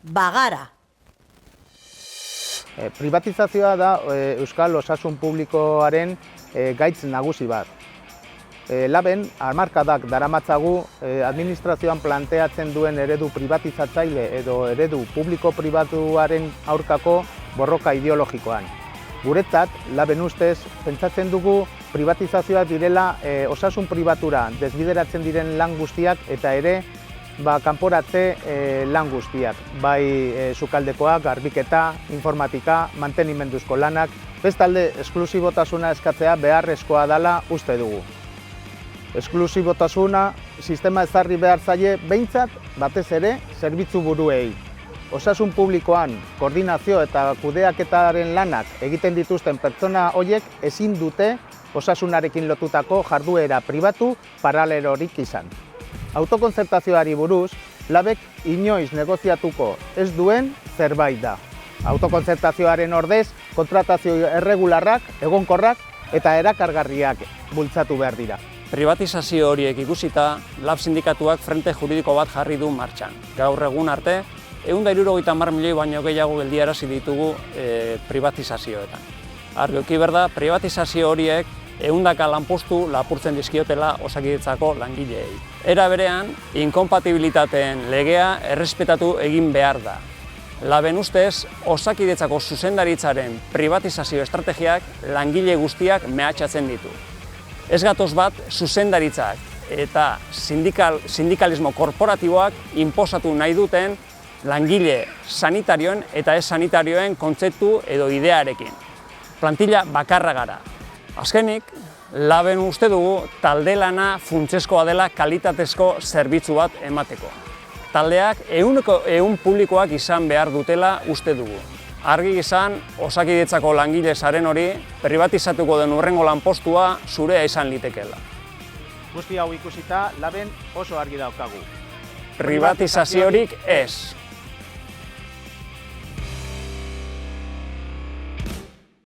bagara. Privatizazioa da Euskal Osasun Publikoaren gaitz nagusi bat. Laben, hamarkadak daramatzagu administrazioan planteatzen duen eredu privatizatzaile edo eredu publiko-pribatuaren aurkako borroka ideologikoan. Guretzat, Laben ustez, pentsatzen dugu privatizazioak direla osasun pribatura desbideratzen diren lan guztiak eta ere kanporatze lan guztiak, bai sukaldekoak, garbiketa, informatika, mantenimenduzko lanak, bestalde esklusibotasuna eskatzea beharrezkoa dela uste dugu. Esklusibotasuna sistema ezarri behar zaie behintzat batez ere zerbitzu buruei. Osasun publikoan koordinazio eta kudeaketaren lanak egiten dituzten pertsona horiek ezin dute osasunarekin lotutako jarduera pribatu paralelorik izan. Autokontzertazioari buruz, Labek inoiz negoziatuko ez duen zerbait da. Autokontzertazioaren ordez, kontratazio erregularrak, egonkorrak eta erakargarriak bultzatu behar dira. Privatizazio horiek ikusita, Lab sindikatuak frente juridiko bat jarri du martxan. Gaur egun arte, 170 milioi baino gehiago geldiarazi ditugu privatizazioetan. Argi berda, privatizazio horiek 100 lanpostu lapurtzen dizkiotela Osakidetzako langileei. Era berean, inkonpatibilitateen legea errespetatu egin behar da. Laben ustez, Osakidetzako zuzendaritzaren privatizazio estrategiak langile guztiak mehatxatzen ditu. Ez gatoz bat, zuzendaritzak eta sindikalismo korporatiboak inposatu nahi duten langile sanitarioen eta ez sanitarioen kontzeptu edo idearekin. Plantilla bakarra gara. Azkenik, Laben uste dugu talde lana funtsezkoa dela kalitatezko zerbitzu bat emateko. Taldeak 100% publikoak izan behar dutela uste dugu. Argi izan, Osakidetzako langile zaren hori, privatizatuko den hurrengo lanpostua zurea izan litekeela. Guzti hau ikusita, Laben oso argi daukagu. Privatizaziorik ez.